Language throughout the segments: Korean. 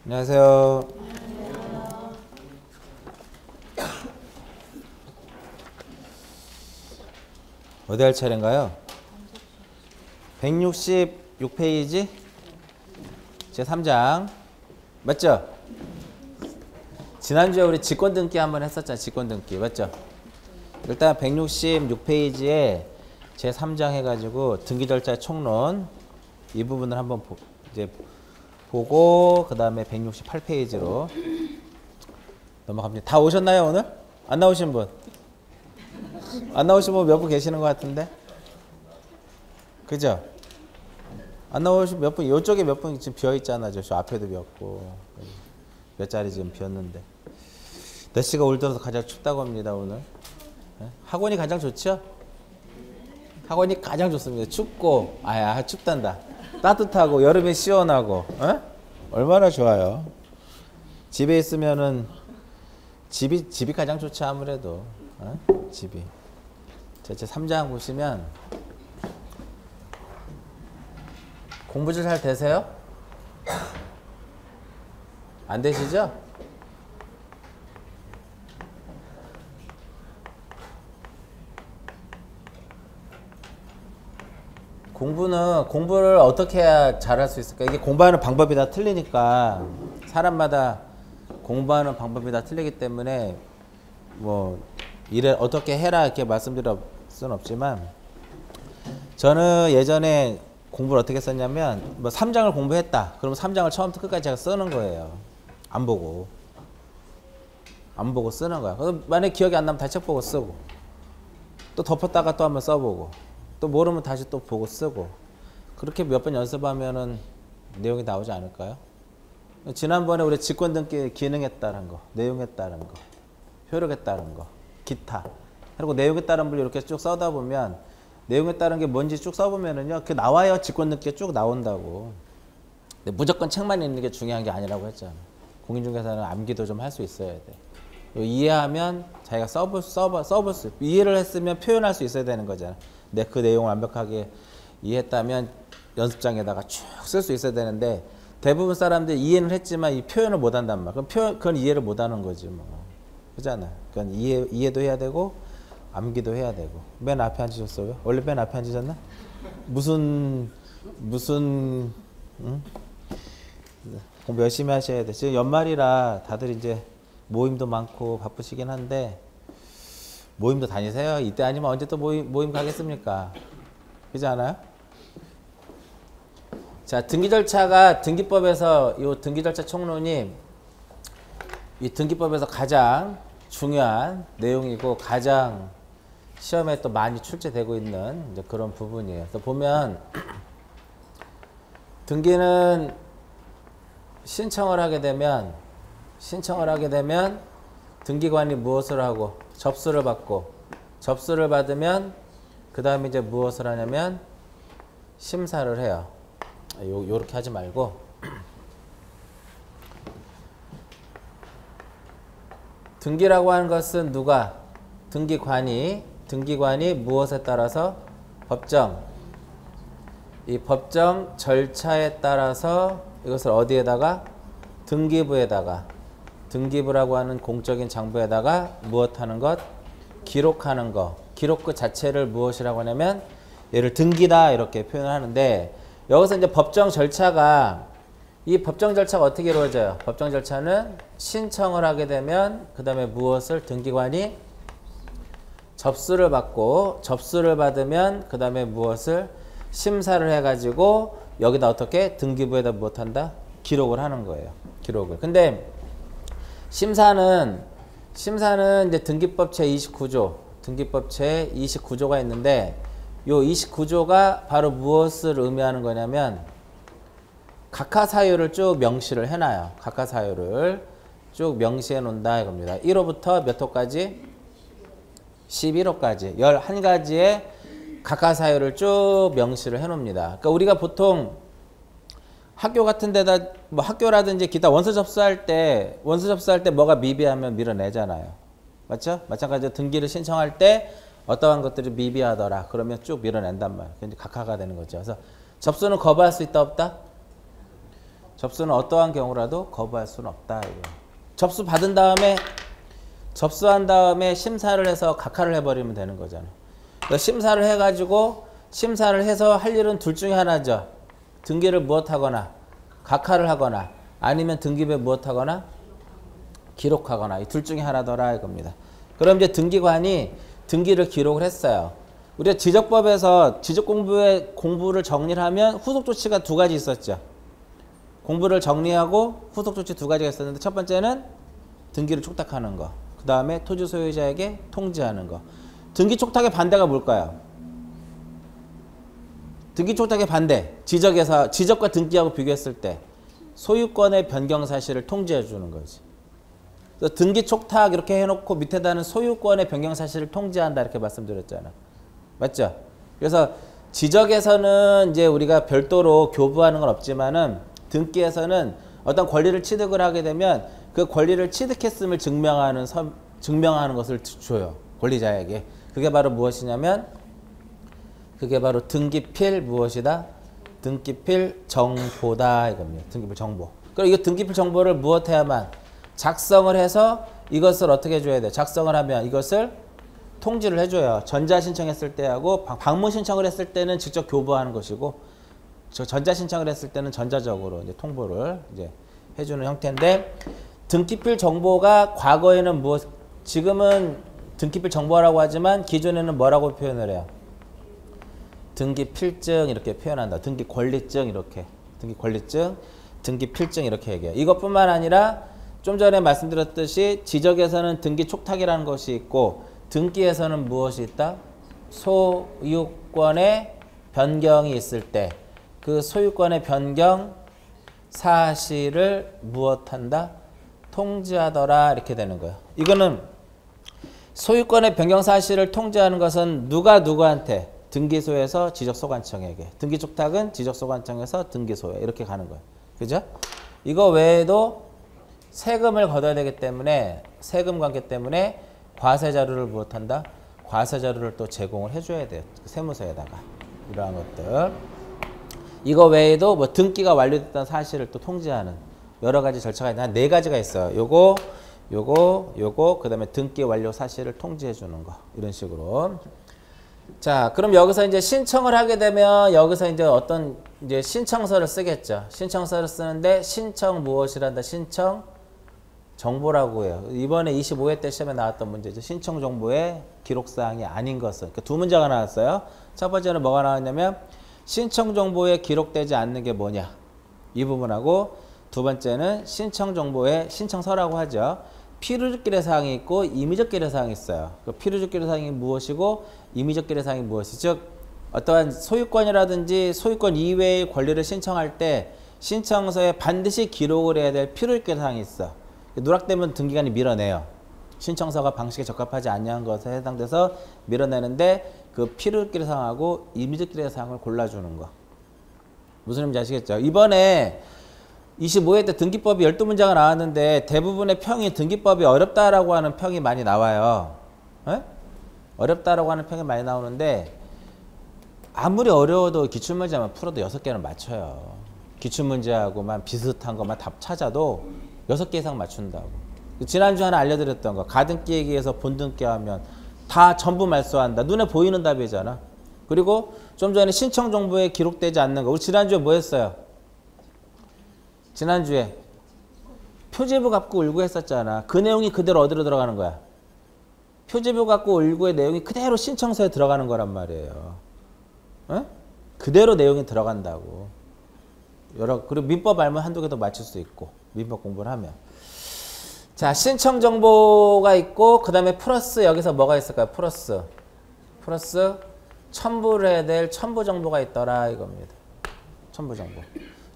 안녕하세요. 어디 할 차례인가요? 166페이지 제3장 맞죠? 지난주에 우리 직권등기 한번 했었잖아. 직권등기 맞죠? 일단 166페이지에 제3장 해가지고 등기절차 총론 이 부분을 한번 이제 보고 그 다음에 168페이지로 넘어갑니다. 다 오셨나요 오늘? 안 나오신 분? 안 나오신 분 몇 분 계시는 것 같은데? 그죠? 안 나오신 몇 분, 이쪽에 몇 분 지금 비어있잖아. 저 앞에도 비었고 몇 자리 지금 비었는데 날씨가 올 들어서 가장 춥다고 합니다 오늘. 학원이 가장 좋죠? 학원이 가장 좋습니다. 춥고 춥단다. 따뜻하고 여름에 시원하고 얼마나 좋아요. 집에 있으면은 집이 가장 좋죠 아무래도. 집이. 제 3장 보시면 공부 잘 되세요? 안 되시죠? 공부를 어떻게 해야 잘할 수 있을까? 이게 공부하는 방법이 다 틀리니까 사람마다 공부하는 방법이 다 틀리기 때문에 뭐 이래 어떻게 해라 이렇게 말씀드릴 수는 없지만 저는 예전에 공부를 어떻게 썼냐면 뭐 3장을 공부했다. 그러면 3장을 처음부터 끝까지 제가 쓰는 거예요. 안 보고 쓰는 거야. 만약에 기억이 안 나면 다시 책 보고 쓰고 또 덮었다가 또 한번 써보고 또 모르면 다시 또 보고 쓰고 그렇게 몇 번 연습하면은 내용이 나오지 않을까요? 지난번에 우리 직권등기 기능에 따른 거, 내용에 따른 거, 효력에 따른 거, 기타 그리고 내용에 따른 걸 이렇게 쭉 써다 보면 내용에 따른 게 뭔지 쭉 써보면은요 그 나와야 직권등기가 쭉 나온다고. 근데 무조건 책만 읽는 게 중요한 게 아니라고 했잖아. 공인중개사는 암기도 좀 할 수 있어야 돼. 이해하면 자기가 써볼 수 이해를 했으면 표현할 수 있어야 되는 거잖아. 내 그 내용을 완벽하게 이해했다면 연습장에다가 쭉 쓸 수 있어야 되는데 대부분 사람들이 이해는 했지만 이 표현을 못 한단 말이야. 그건 이해를 못 하는 거지 뭐. 그잖아. 그건 이해도 해야 되고 암기도 해야 되고. 맨 앞에 앉으셨어요? 원래 맨 앞에 앉으셨나? 무슨 공부 열심히 하셔야 돼. 지금 연말이라 다들 이제 모임도 많고 바쁘시긴 한데 모임도 다니세요. 이때 아니면 언제 또 모임 가겠습니까? 그렇지 않아요? 자, 등기 절차가 등기법에서 이 등기 절차 총론이 이 등기법에서 가장 중요한 내용이고 가장 시험에 또 많이 출제되고 있는 이제 그런 부분이에요. 그래서 보면 등기는 신청을 하게 되면 등기관이 무엇을 하고 접수를 받고 접수를 받으면 그 다음에 이제 무엇을 하냐면 심사를 해요. 요렇게 하지 말고 등기라고 하는 것은 누가? 등기관이 무엇에 따라서? 이 법정 절차에 따라서 이것을 어디에다가? 등기부라고 하는 공적인 장부에다가 무엇하는 것? 기록하는 것. 기록 그 자체를 무엇이라고 하냐면 얘를 등기다 이렇게 표현을 하는데 여기서 이제 법정 절차가 이 법정 절차가 어떻게 이루어져요? 법정 절차는 신청을 하게 되면 그 다음에 무엇을 등기관이 접수를 받고 접수를 받으면 그 다음에 무엇을 심사를 해가지고 여기다 어떻게 등기부에다 무엇한다? 기록을 하는 거예요. 기록을. 근데 심사는 이제 등기법 제 29조가 있는데 요 29조가 바로 무엇을 의미하는 거냐면 각하사유를 쭉 명시를 해놔요. 각하사유를 쭉 명시해 놓는다 이겁니다. 1호부터 몇 호까지? 11호까지 11가지의 각하사유를 쭉 명시를 해 놓습니다. 그러니까 우리가 보통 학교 같은 데다 뭐 학교라든지 기타 원서 접수할 때 뭐가 미비하면 밀어내잖아요. 맞죠? 마찬가지로 등기를 신청할 때 어떠한 것들이 미비하더라. 그러면 쭉 밀어낸단 말이에요. 이제 각하가 되는 거죠. 그래서 접수는 거부할 수 있다 없다? 접수는 어떠한 경우라도 거부할 수는 없다. 이거. 접수한 다음에 심사를 해서 각하를 해버리면 되는 거잖아. 그러니까 심사를 해가지고 심사를 해서 할 일은 둘 중에 하나죠. 등기를 무엇하거나 각하를 하거나 아니면 등기부에 무엇하거나 기록하거나 이 둘 중에 하나더라 이겁니다. 그럼 이제 등기관이 등기를 기록을 했어요. 우리가 지적법에서 지적공부의 공부를 정리를 하면 후속조치가 두 가지 있었죠. 공부를 정리하고 후속조치 두 가지가 있었는데 첫 번째는 등기를 촉탁하는 거. 그 다음에 토지 소유자에게 통지하는 거. 등기 촉탁의 반대가 뭘까요? 등기 촉탁의 반대. 지적과 등기하고 비교했을 때 소유권의 변경 사실을 통지해 주는 거지. 그래서 등기 촉탁 이렇게 해놓고 밑에다는 소유권의 변경 사실을 통지한다 이렇게 말씀드렸잖아. 맞죠? 그래서 지적에서는 이제 우리가 별도로 교부하는 건 없지만은 등기에서는 어떤 권리를 취득을 하게 되면 그 권리를 취득했음을 증명하는 것을 줘요. 권리자에게. 그게 바로 무엇이냐면 그게 바로 등기필 무엇이다? 등기필 정보다 이겁니다. 등기필 정보. 그럼 이거 등기필 정보를 무엇해야만 작성을 해서 이것을 어떻게 해줘야 돼? 작성을 하면 이것을 통지를 해줘요. 전자 신청했을 때하고 방문 신청을 했을 때는 직접 교부하는 것이고 전자 신청을 했을 때는 전자적으로 이제 통보를 이제 해주는 형태인데 등기필 정보가 과거에는 지금은 등기필 정보라고 하지만 기존에는 뭐라고 표현을 해요? 등기필증 이렇게 표현한다. 등기권리증 이렇게. 등기권리증, 등기필증 이렇게 얘기해요. 이것뿐만 아니라 좀 전에 말씀드렸듯이 지적에서는 등기 촉탁이라는 것이 있고 등기에서는 무엇이 있다? 소유권의 변경이 있을 때 그 소유권의 변경 사실을 무엇한다? 통지하더라 이렇게 되는 거예요. 이거는 소유권의 변경 사실을 통지하는 것은 누가 누구한테? 등기소에서 지적소관청에게. 등기촉탁은 지적소관청에서 등기소에 이렇게 가는 거예요. 그죠? 이거 외에도 세금을 걷어야 되기 때문에 세금 관계 때문에 과세자료를 무엇한다? 과세자료를 또 제공을 해줘야 돼요. 세무서에다가. 이러한 것들. 이거 외에도 뭐 등기가 완료됐다는 사실을 또 통지하는 여러 가지 절차가 있는데 한 네 가지가 있어요. 요거, 그 다음에 등기 완료 사실을 통지해 주는 거. 이런 식으로. 자, 그럼 여기서 이제 신청을 하게 되면 여기서 이제 어떤 이제 신청서를 쓰겠죠. 신청서를 쓰는데 신청 무엇이란다? 신청 정보라고 해요. 이번에 25회 때 시험에 나왔던 문제죠. 신청 정보의 기록사항이 아닌 것은. 그러니까 두 문제가 나왔어요. 첫 번째는 뭐가 나왔냐면 신청 정보에 기록되지 않는 게 뭐냐. 이 부분하고 두 번째는 신청 정보에 신청서라고 하죠. 필요적 기뢰사항이 있고 임의적 기뢰사항이 있어요. 그 필요적 기뢰사항이 무엇이고 임의적 기뢰사항이 무엇이죠? 즉 어떠한 소유권이라든지 소유권 이외의 권리를 신청할 때 신청서에 반드시 기록을 해야 될 필요적 기뢰사항이 있어. 누락되면 등기관이 밀어내요. 신청서가 방식에 적합하지 않냐는 것에 해당돼서 밀어내는데 그 필요적 기뢰사항하고 임의적 기뢰사항을 골라주는 거. 무슨 의미인지 아시겠죠? 이번에 25회 때 등기법이 12문제가 나왔는데 대부분의 평이 등기법이 어렵다라고 하는 평이 많이 나와요. 에? 어렵다라고 하는 평이 많이 나오는데 아무리 어려워도 기출문제만 풀어도 6개는 맞춰요. 기출문제하고만 비슷한 것만 답 찾아도 6개 이상 맞춘다고. 지난주 하나 알려드렸던 거 가등기에 의해서 본등기 하면 다 전부 말소한다. 눈에 보이는 답이잖아. 그리고 좀 전에 신청 정보에 기록되지 않는 거. 우리 지난주에 뭐 했어요? 지난주에 표제부 갖고 을구 했었잖아. 그 내용이 그대로 어디로 들어가는 거야? 표제부 갖고 을구의 내용이 그대로 신청서에 들어가는 거란 말이에요. 에? 그대로 내용이 들어간다고. 그리고 민법 알면 한두 개 더 맞출 수 있고 민법 공부를 하면. 자, 신청 정보가 있고 그 다음에 플러스 여기서 뭐가 있을까요? 플러스 첨부를 해야 될 첨부 정보가 있더라 이겁니다. 첨부 정보.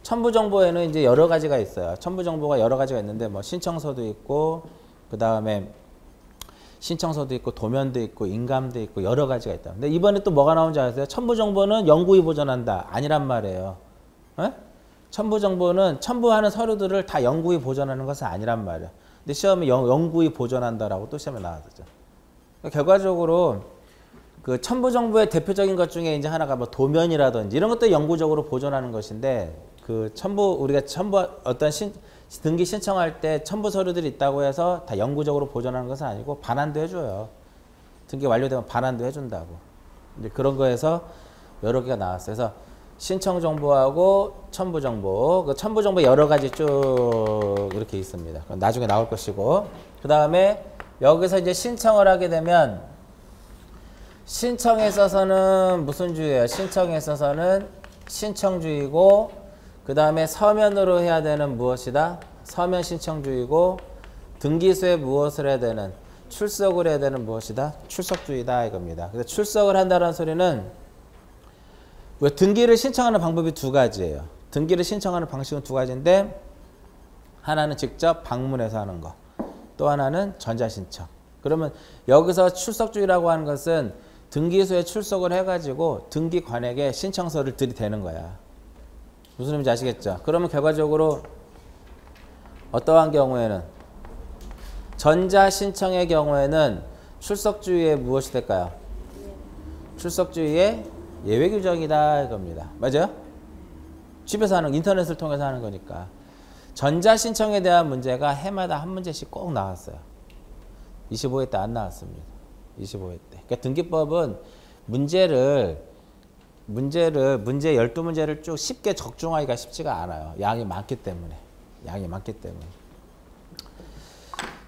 첨부 정보에는 이제 여러 가지가 있어요. 첨부 정보가 여러 가지가 있는데 뭐 신청서도 있고 그 다음에 신청서도 있고 도면도 있고 인감도 있고 여러 가지가 있다. 근데 이번에 또 뭐가 나온지 아세요? 첨부 정보는 영구히 보존한다. 아니란 말이에요. 에? 첨부 정보는 첨부하는 서류들을 다 영구히 보존하는 것은 아니란 말이에요. 근데 시험에 영구히 보존한다라고 또 시험에 나왔죠. 그러니까 결과적으로 그 첨부 정보의 대표적인 것 중에 이제 하나가 뭐 도면이라든지 이런 것도 영구적으로 보존하는 것인데 그 첨부 우리가 첨부 어떤 등기 신청할 때 첨부 서류들이 있다고 해서 다 영구적으로 보존하는 것은 아니고 반환도 해줘요. 등기 완료되면 반환도 해준다고. 이제 그런 거에서 여러 개가 나왔어요. 그래서 신청 정보하고 첨부 정보, 그 첨부 정보 여러 가지 쭉 이렇게 있습니다. 나중에 나올 것이고, 그 다음에 여기서 이제 신청을 하게 되면 신청에 있어서는 무슨 주의예요? 신청에 있어서는 신청주의고, 그 다음에 서면으로 해야 되는 무엇이다? 서면 신청주의고, 등기소에 무엇을 해야 되는? 출석을 해야 되는 무엇이다? 출석주의다 이겁니다. 그래서 출석을 한다는 소리는 왜 등기를 신청하는 방법이 두 가지예요. 등기를 신청하는 방식은 두 가지인데 하나는 직접 방문해서 하는 거, 또 하나는 전자신청. 그러면 여기서 출석주의라고 하는 것은 등기소에 출석을 해가지고 등기관에게 신청서를 들이대는 거야. 무슨 의미인지 아시겠죠? 그러면 결과적으로 어떠한 경우에는 전자신청의 경우에는 출석주의의 무엇이 될까요? 출석주의의 예외 규정이다 이겁니다. 맞아요? 집에서 하는, 인터넷을 통해서 하는 거니까. 전자신청에 대한 문제가 해마다 한 문제씩 꼭 나왔어요. 25회 때 안 나왔습니다. 25회 때. 그러니까 등기법은 문제 12문제를 쭉 쉽게 적중하기가 쉽지가 않아요. 양이 많기 때문에.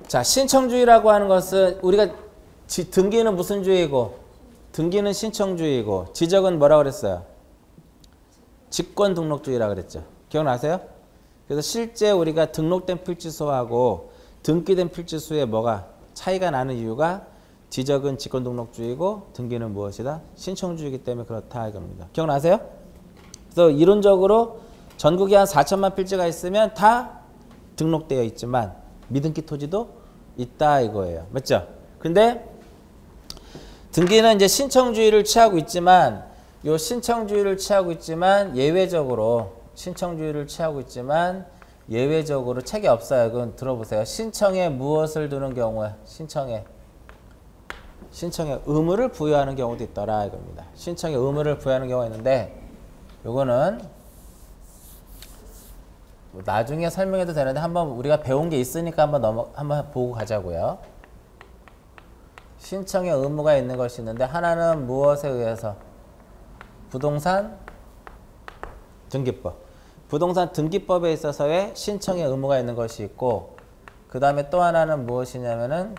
자, 신청주의라고 하는 것은 우리가 등기는 무슨 주의고, 등기는 신청주의고, 지적은 뭐라고 그랬어요? 직권등록주의라고 그랬죠. 기억나세요? 그래서 실제 우리가 등록된 필지수하고 등기된 필지수에 뭐가 차이가 나는 이유가 지적은 직권등록주의고 등기는 무엇이다? 신청주의이기 때문에 그렇다 이겁니다. 기억나세요? 그래서 이론적으로 전국에 한 4천만 필지가 있으면 다 등록되어 있지만 미등기 토지도 있다 이거예요. 맞죠? 근데 등기는 이제 신청주의를 취하고 있지만 예외적으로 책이 없어요. 그건 들어보세요. 신청에 무엇을 두는 경우에 신청에 의무를 부여하는 경우도 있더라 이겁니다. 신청에 의무를 부여하는 경우가 있는데 요거는 나중에 설명해도 되는데 한번 우리가 배운 게 있으니까 한번 보고 가자고요. 신청에 의무가 있는 것이 있는데 하나는 무엇에 의해서? 부동산 등기법. 부동산 등기법에 있어서의 신청의 의무가 있는 것이 있고, 그 다음에 또 하나는 무엇이냐면은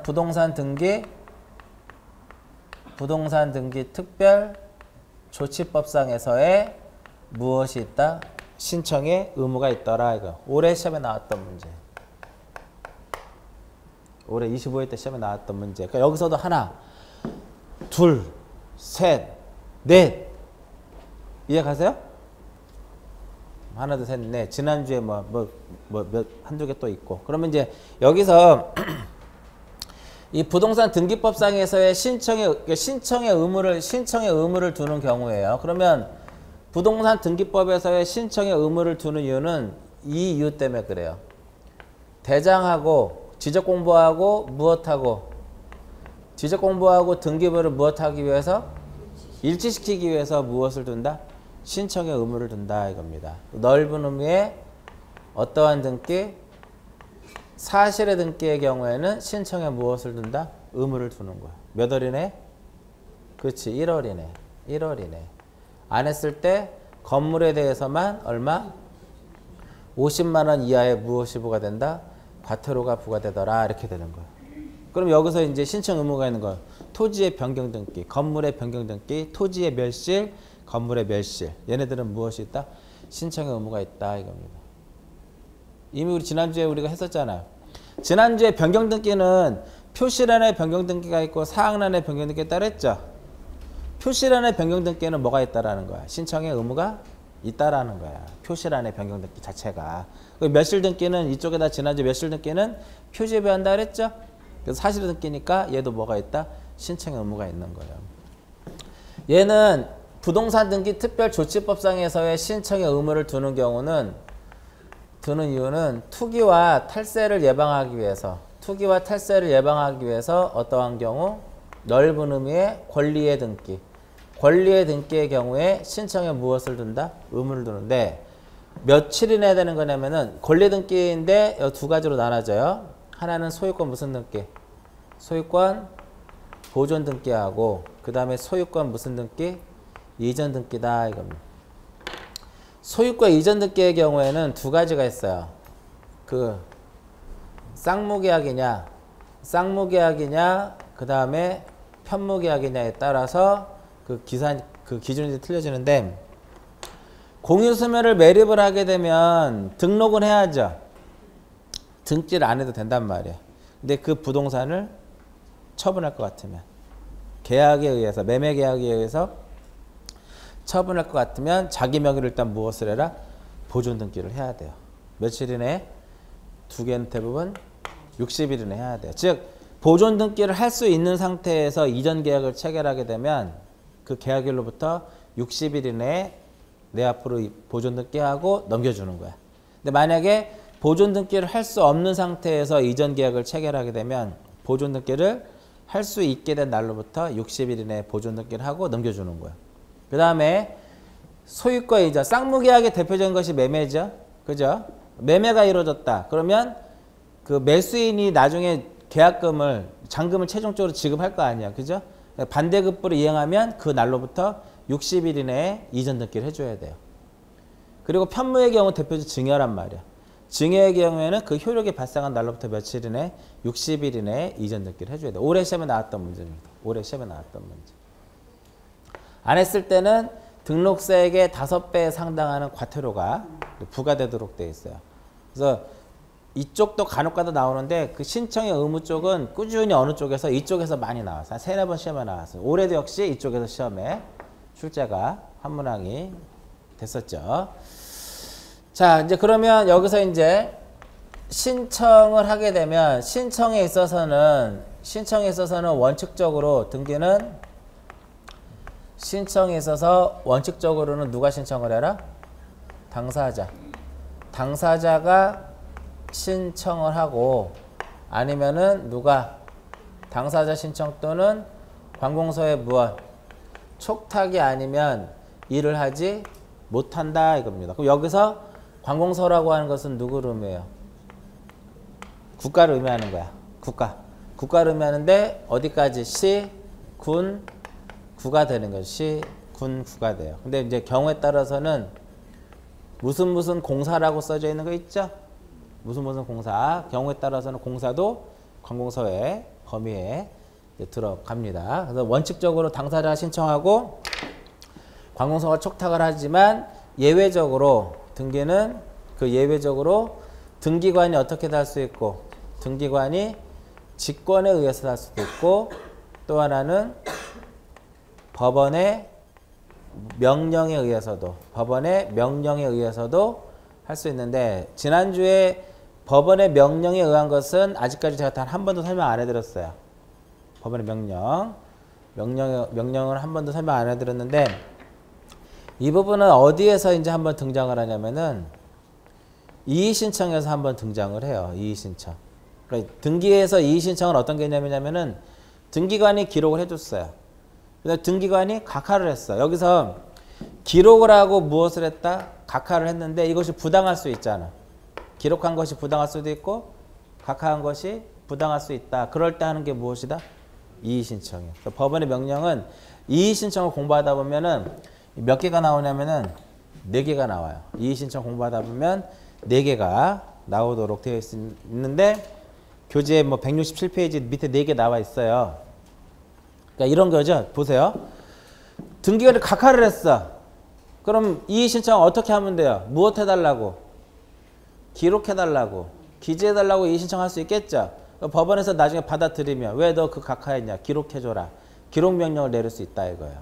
부동산 등기 특별 조치법상에서의 무엇이 있다? 신청의 의무가 있더라 이거. 올해 시험에 나왔던 문제. 올해 25회 때 시험에 나왔던 문제. 그러니까 여기서도 하나, 둘, 셋, 넷. 이해가세요? 하나, 둘, 셋, 넷. 지난주에 한두 개 또 있고. 그러면 이제 여기서 이 부동산 등기법상에서의 신청의 의무를 두는 경우에요. 그러면 부동산 등기법에서의 신청의 의무를 두는 이유는 이 이유 때문에 그래요. 대장하고 지적 공부하고 무엇하고 지적 공부하고 등기부를 무엇하기 위해서? 일치시키기 위해서 무엇을 둔다? 신청의 의무를 둔다 이겁니다. 넓은 의미의 어떠한 등기? 사실의 등기의 경우에는 신청에 무엇을 둔다? 의무를 두는 거야. 몇 월이네? 그렇지, 1월이네. 안 했을 때 건물에 대해서만 얼마? 50만 원 이하의 무엇이 부과된다? 과태료가 부과되더라 이렇게 되는 거야. 그럼 여기서 이제 신청 의무가 있는 거, 토지의 변경 등기, 건물의 변경 등기, 토지의 멸실, 건물의 멸실. 얘네들은 무엇이 있다? 신청의 의무가 있다 이겁니다. 이미 우리 지난주에 우리가 했었잖아요. 지난주에 변경 등기는 표시란의 변경 등기가 있고 사항란의 변경 등기에 따라 했죠. 표시란의 변경 등기에는 뭐가 있다라는 거야? 신청의 의무가 있다라는 거야. 표시란의 변경 등기 자체가. 멸실 등기는 이쪽에다 지난주 멸실 등기는 표지에 배한다 그랬죠? 그래서 사실 등기니까 얘도 뭐가 있다? 신청의 의무가 있는 거예요. 얘는 부동산 등기 특별 조치법상에서의 신청의 의무를 두는 이유는 투기와 탈세를 예방하기 위해서 어떠한 경우? 넓은 의미의 권리의 등기. 권리의 등기의 경우에 신청에 무엇을 둔다? 의무를 두는데 며칠이나 해야 되는 거냐면은 권리 등기인데 두 가지로 나눠져요. 하나는 소유권 무슨 등기? 소유권 보존 등기하고 그 다음에 소유권 무슨 등기? 이전 등기다 이겁니다. 소유권 이전 등기의 경우에는 두 가지가 있어요. 그 쌍무계약이냐 그 다음에 편무계약이냐에 따라서 그 기준이 틀려지는데 공유수매를 매립을 하게 되면 등록은 해야죠. 등기를 안 해도 된단 말이에요. 근데 그 부동산을 처분할 것 같으면 계약에 의해서 매매 계약에 의해서 처분할 것 같으면 자기 명의로 일단 무엇을 해라? 보존 등기를 해야 돼요. 며칠 이내에? 두 개는 대부분 60일 이내에 해야 돼요. 즉 보존 등기를 할 수 있는 상태에서 이전 계약을 체결하게 되면 그 계약일로부터 60일 이내에 내 앞으로 보존 등기하고 넘겨주는 거야. 근데 만약에 보존 등기를 할 수 없는 상태에서 이전 계약을 체결하게 되면 보존 등기를 할 수 있게 된 날로부터 60일 이내에 보존 등기를 하고 넘겨주는 거야. 그 다음에 소유권 이전, 쌍무계약의 대표적인 것이 매매죠. 그죠? 매매가 이루어졌다. 그러면 그 매수인이 나중에 계약금을, 잔금을 최종적으로 지급할 거 아니야. 그죠? 반대급부를 이행하면 그 날로부터 60일 이내에 이전 등기를 해줘야 돼요. 그리고 편무의 경우 대표적 증여란 말이야. 증여의 경우에는 그 효력이 발생한 날로부터 며칠 이내, 60일 이내에 이전 등기를 해줘야 돼요. 올해 시험에 나왔던 문제입니다. 올해 시험에 나왔던 문제. 안 했을 때는 등록세액의 5배에 상당하는 과태료가 부과되도록 되어 있어요. 그래서 이쪽도 간혹가다 나오는데 그 신청의 의무 쪽은 꾸준히 어느 쪽에서 이쪽에서 많이 나왔어요. 한 3-4번 시험에 나왔어요. 올해도 역시 이쪽에서 시험에 출제가 한 문항이 됐었죠. 자, 이제 그러면 여기서 이제 신청을 하게 되면 신청에 있어서는 원칙적으로 등기는 신청에 있어서 원칙적으로는 누가 신청을 해라? 당사자가 신청을 하고 아니면은 누가 당사자 신청 또는 관공서에 무엇 촉탁이 아니면 일을 하지 못한다 이겁니다. 그럼 여기서 관공서라고 하는 것은 누구를 의미해요? 국가를 의미하는 거야. 국가를 의미하는데 어디까지? 시, 군, 구가 되는 거죠. 시, 군, 구가 돼요. 근데 이제 경우에 따라서는 무슨 공사라고 써져 있는 거 있죠? 무슨 공사. 경우에 따라서는 공사도 관공서의 범위에 들어갑니다. 그래서 원칙적으로 당사자가 신청하고 관공서가 촉탁을 하지만 예외적으로 등기는 그 예외적으로 등기관이 어떻게 할 수 있고 등기관이 직권에 의해서 할 수도 있고 또 하나는 법원의 명령에 의해서도 할 수 있는데 지난주에 법원의 명령에 의한 것은 아직까지 제가 단 한 번도 설명 안 해드렸어요. 법원의 명령을 한 번도 설명 안 해드렸는데 이 부분은 어디에서 이제 한번 등장을 하냐면은 이의신청에서 한번 등장을 해요. 이의신청. 그러니까 등기에서 이의신청은 어떤 개념이냐면은 등기관이 기록을 해줬어요. 그래서 등기관이 각하를 했어. 여기서 기록을 하고 무엇을 했다? 각하를 했는데 이것이 부당할 수 있잖아. 기록한 것이 부당할 수도 있고 각하한 것이 부당할 수 있다. 그럴 때 하는 게 무엇이다? 이의신청이에요. 법원의 명령은 이의신청을 공부하다 보면은 몇 개가 나오냐면은 4개가 나와요. 이의신청 공부하다 보면 4개가 나오도록 되어 있는데 교재 뭐 167페이지 밑에 4개 나와 있어요. 그러니까 이런 거죠. 보세요. 등기관이 각하를 했어. 그럼 이의신청 어떻게 하면 돼요? 무엇 해달라고? 기록해달라고. 기재해달라고 이의신청할 수 있겠죠. 법원에서 나중에 받아들이면 왜 너 그 각하했냐? 기록해줘라. 기록명령을 내릴 수 있다 이거예요.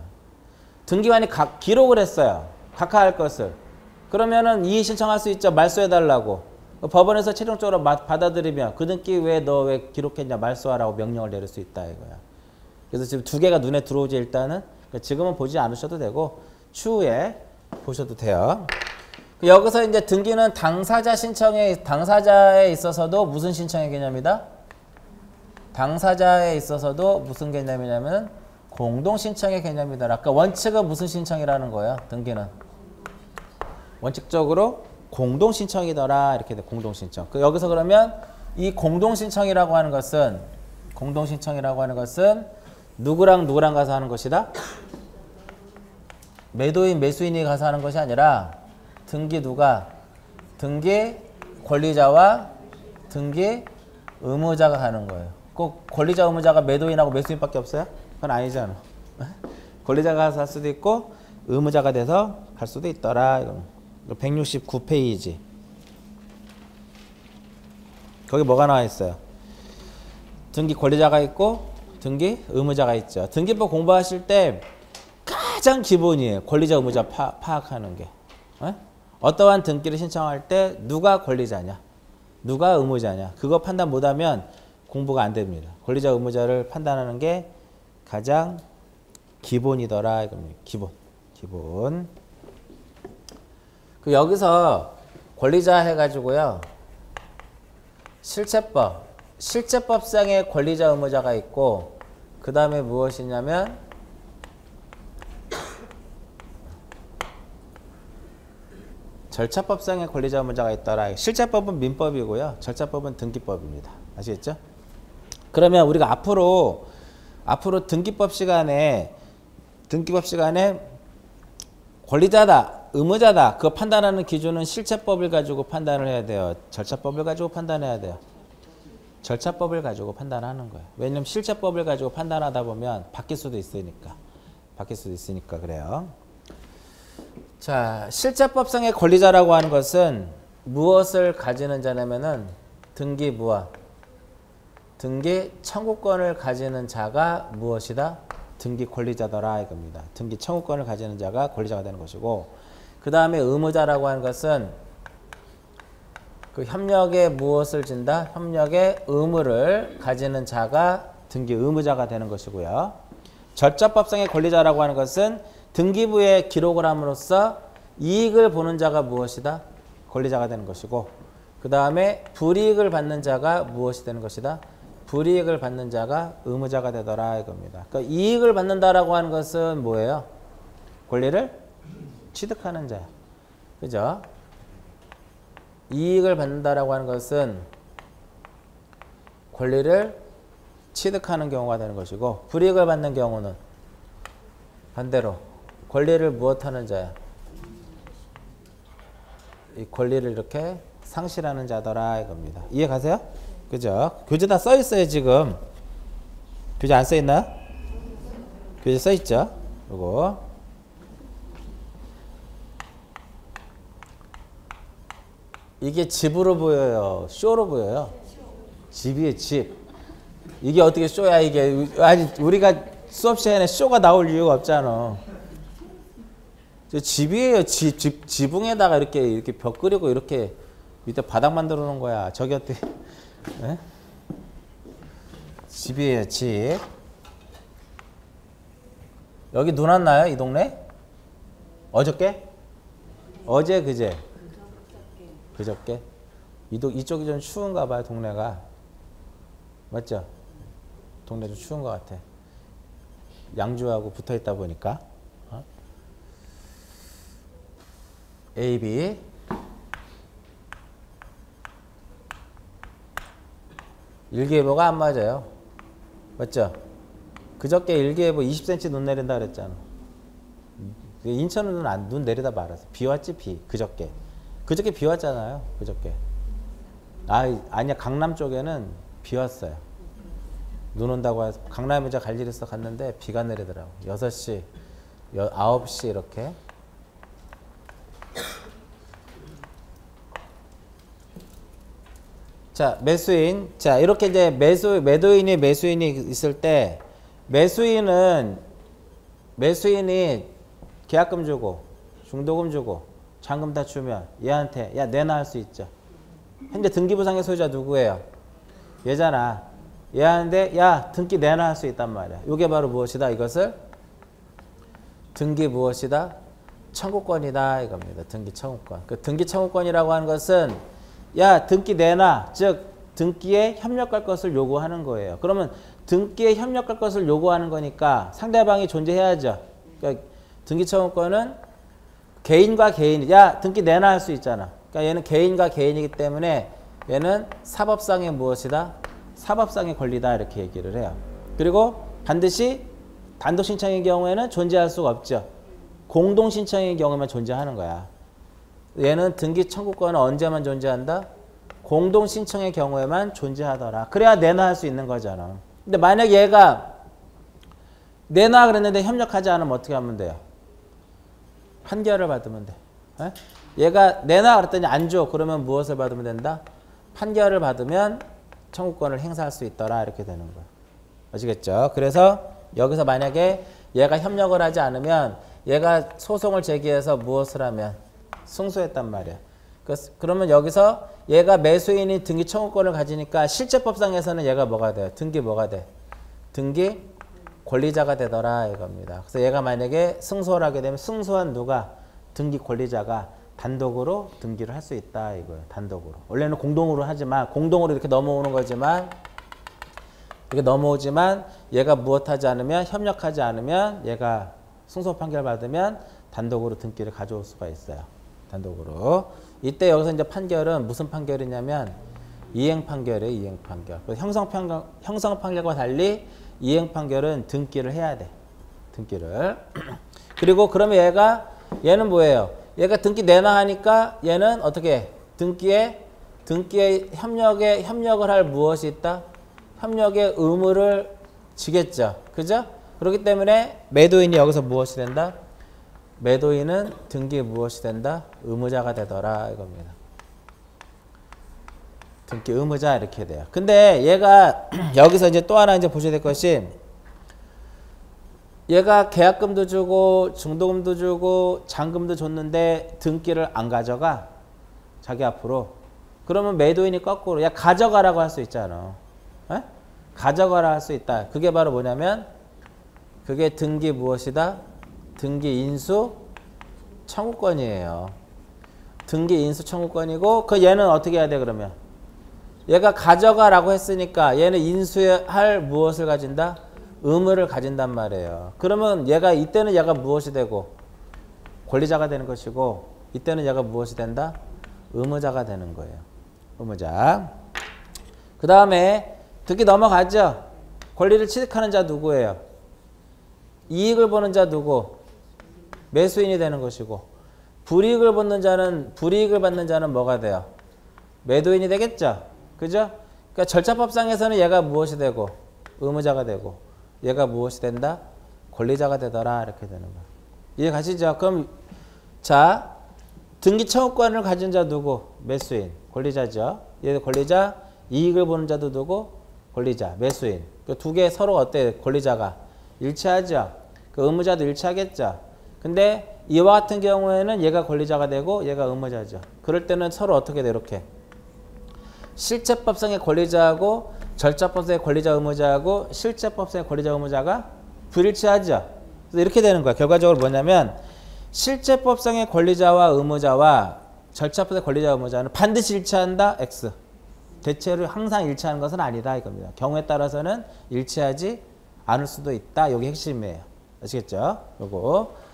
등기관이 기록을 했어요. 각하할 것을. 그러면은 이의신청할 수 있죠. 말소해달라고. 법원에서 최종적으로 받아들이면 그 등기 왜 너 왜 기록했냐? 말소하라고 명령을 내릴 수 있다 이거야. 그래서 지금 2개가 눈에 들어오지 일단은. 지금은 보지 않으셔도 되고 추후에 보셔도 돼요. 여기서 이제 등기는 당사자에 있어서도 무슨 신청의 개념이다? 당사자에 있어서도 무슨 개념이냐면 공동신청의 개념이다. 아까 원칙은 무슨 신청이라는 거예요? 등기는. 원칙적으로 공동신청이더라. 이렇게 돼. 공동신청. 여기서 그러면 이 공동신청이라고 하는 것은 누구랑 누구랑 가서 하는 것이다? 매도인, 매수인이 가서 하는 것이 아니라 등기 권리자와 등기 의무자가 가는 거예요. 꼭 권리자, 의무자가 매도인하고 매수인밖에 없어요? 그건 아니잖아. 권리자가 가서 할 수도 있고 의무자가 돼서 갈 수도 있더라. 169페이지. 거기 뭐가 나와 있어요? 등기 권리자가 있고 등기 의무자가 있죠. 등기법 공부하실 때 가장 기본이에요. 권리자, 의무자 파악하는 게. 어떠한 등기를 신청할 때 누가 권리자냐, 누가 의무자냐, 그거 판단 못하면 공부가 안 됩니다. 권리자, 의무자를 판단하는 게 가장 기본이더라 이겁니다. 기본. 여기서 권리자 해가지고요. 실체법상의 권리자, 의무자가 있고 그 다음에 무엇이냐면 절차법상의 권리자, 의무자가 있더라. 실체법은 민법이고요. 절차법은 등기법입니다. 아시겠죠? 그러면 우리가 앞으로 등기법 시간에 권리자다, 의무자다 그거 판단하는 기준은 실체법을 가지고 판단을 해야 돼요. 절차법을 가지고 판단해야 돼요. 절차법을 가지고 판단하는 거예요. 왜냐면 실체법을 가지고 판단하다 보면 바뀔 수도 있으니까 그래요. 자, 실체법상의 권리자라고 하는 것은 무엇을 가지는 자냐면은 등기 청구권을 가지는 자가 무엇이다? 등기 권리자더라 이겁니다. 등기 청구권을 가지는 자가 권리자가 되는 것이고, 그 다음에 의무자라고 하는 것은 그 협력에 무엇을 진다? 협력의 의무를 가지는 자가 등기 의무자가 되는 것이고요. 절차법상의 권리자라고 하는 것은 등기부에 기록을 함으로써 이익을 보는 자가 무엇이다? 권리자가 되는 것이고, 그 다음에 불이익을 받는 자가 무엇이 되는 것이다? 불이익을 받는 자가 의무자가 되더라 이겁니다. 그러니까 이익을 받는다라고 하는 것은 뭐예요? 권리를 취득하는 자야. 그죠? 이익을 받는다라고 하는 것은 권리를 취득하는 경우가 되는 것이고, 불이익을 받는 경우는 반대로 권리를 무엇하는 자야? 이 권리를 이렇게 상실하는 자더라 이겁니다. 이해 가세요? 그죠? 교재 다 써 있어요 지금. 교재 안 써 있나요? 교재 써 있죠? 요거. 이게 집으로 보여요? 쇼로 보여요? 집이에요, 집. 이게 어떻게 쇼야, 이게. 아니, 우리가 수업 시간에 쇼가 나올 이유가 없잖아. 집이에요, 지붕에다가 이렇게 벽 그리고 이렇게 밑에 바닥 만들어 놓은 거야. 저기 어때? 네? 집이에요, 집. 여기 눈 왔나요, 이 동네? 어저께? 어제, 그제? 그저께? 이쪽이 좀 추운가 봐요, 동네가. 맞죠? 동네 좀 추운 것 같아. 양주하고 붙어 있다 보니까. A, B. 일기예보가 안 맞아요. 맞죠? 그저께 일기예보 20cm 눈 내린다 그랬잖아. 인천은 눈 내리다 말았어. 비 왔지, 비. 그저께 비 왔잖아요. 그저께. 아니야, 강남 쪽에는 비 왔어요. 눈 온다고 해서 강남에 저 갈 일 있어 갔는데 비가 내리더라고. 6시, 9시 이렇게. 자, 매수인. 자, 이렇게 이제 매도인이 매수인이 있을 때, 매수인이 계약금 주고 중도금 주고 잔금 다 주면 얘한테 야 내놔 할 수 있죠. 현재 등기부상의 소유자 누구예요? 얘잖아. 얘한테 야 등기 내놔 할 수 있단 말이야. 이게 바로 무엇이다? 이것을 등기 무엇이다? 청구권이다 이겁니다. 등기 청구권. 그 등기 청구권이라고 하는 것은 야 등기 내놔, 즉 등기에 협력할 것을 요구하는 거예요. 그러면 등기에 협력할 것을 요구하는 거니까 상대방이 존재해야죠. 그러니까 등기 청구권은 개인과 개인이, 야 등기 내놔 할 수 있잖아. 그러니까 얘는 개인과 개인이기 때문에 얘는 사법상의 무엇이다? 사법상의 권리다 이렇게 얘기를 해요. 그리고 반드시 단독 신청의 경우에는 존재할 수가 없죠. 공동 신청의 경우에만 존재하는 거야. 얘는 등기 청구권은 언제만 존재한다? 공동 신청의 경우에만 존재하더라. 그래야 내놔 할 수 있는 거잖아. 근데 만약 얘가 내놔 그랬는데 협력하지 않으면 어떻게 하면 돼요? 판결을 받으면 돼. 에? 얘가 내놔 그랬더니 안 줘. 그러면 무엇을 받으면 된다? 판결을 받으면 청구권을 행사할 수 있더라. 이렇게 되는 거야. 아시겠죠? 그래서 여기서 만약에 얘가 협력을 하지 않으면 얘가 소송을 제기해서 무엇을 하면 승소했단 말이야. 그러면 여기서 얘가 매수인이 등기 청구권을 가지니까 실제법상에서는 얘가 뭐가 돼요? 등기 뭐가 돼? 등기 권리자가 되더라 이겁니다. 그래서 얘가 만약에 승소를 하게 되면 승소한 누가? 등기 권리자가 단독으로 등기를 할 수 있다 이거예요. 단독으로. 원래는 공동으로 하지만 공동으로 이렇게 넘어오는 거지만 이렇게 넘어오지만 얘가 무엇하지 않으면 협력하지 않으면 얘가 승소 판결 받으면 단독으로 등기를 가져올 수가 있어요. 단독으로. 이때 여기서 이제 판결은 무슨 판결이냐면 이행 판결이에요. 이행 판결. 형성 판결과 달리 이행 판결은 등기를 해야 돼. 등기를. 그리고 그러면 얘는 뭐예요? 얘가 등기 내놔 하니까 얘는 어떻게 해? 등기에 협력을 할 무엇이 있다? 협력의 의무를 지겠죠. 그죠? 그렇기 때문에 매도인이 여기서 무엇이 된다? 매도인은 등기에 무엇이 된다? 의무자가 되더라 이겁니다. 등기 의무자 이렇게 돼요. 근데 얘가 여기서 이제 또 하나 이제 보셔야 될 것이 얘가 계약금도 주고 중도금도 주고 잔금도 줬는데 등기를 안 가져가. 자기 앞으로. 그러면 매도인이 거꾸로 야 가져가라고 할 수 있잖아. 에? 가져가라 할 수 있다. 그게 바로 뭐냐면 그게 등기 무엇이다? 등기 인수 청구권이에요. 등기 인수 청구권이고 그 얘는 어떻게 해야 돼 그러면? 얘가 가져가라고 했으니까 얘는 인수할 무엇을 가진다? 의무를 가진단 말이에요. 그러면 이때는 얘가 무엇이 되고 권리자가 되는 것이고 이때는 얘가 무엇이 된다? 의무자가 되는 거예요. 의무자. 그 다음에 등기 넘어가죠. 권리를 취득하는 자 누구예요? 이익을 보는 자 누구? 매수인이 되는 것이고 불이익을 받는 자는 뭐가 돼요? 매도인이 되겠죠. 그죠? 그러니까 절차법상에서는 얘가 무엇이 되고 의무자가 되고 얘가 무엇이 된다? 권리자가 되더라 이렇게 되는 거야. 이해 가시죠? 그럼 자 등기 청구권을 가진 자 누구? 매수인. 권리자죠. 얘 권리자. 이익을 보는 자도 누구? 권리자. 매수인. 그 두 개 서로 어때? 권리자가 일치하죠. 그 의무자도 일치하겠죠. 근데 이와 같은 경우에는 얘가 권리자가 되고 얘가 의무자죠. 그럴 때는 서로 어떻게 돼? 이렇게 실체법상의 권리자하고 절차법상의 권리자 의무자하고 실체법상의 권리자 의무자가 불일치하죠. 그래서 이렇게 되는 거야. 결과적으로 뭐냐면 실체법상의 권리자와 의무자와 절차법상의 권리자 의무자는 반드시 일치한다. X. 대체로 항상 일치하는 것은 아니다 이겁니다. 경우에 따라서는 일치하지 않을 수도 있다. 이게 핵심이에요. 아시겠죠? 요거.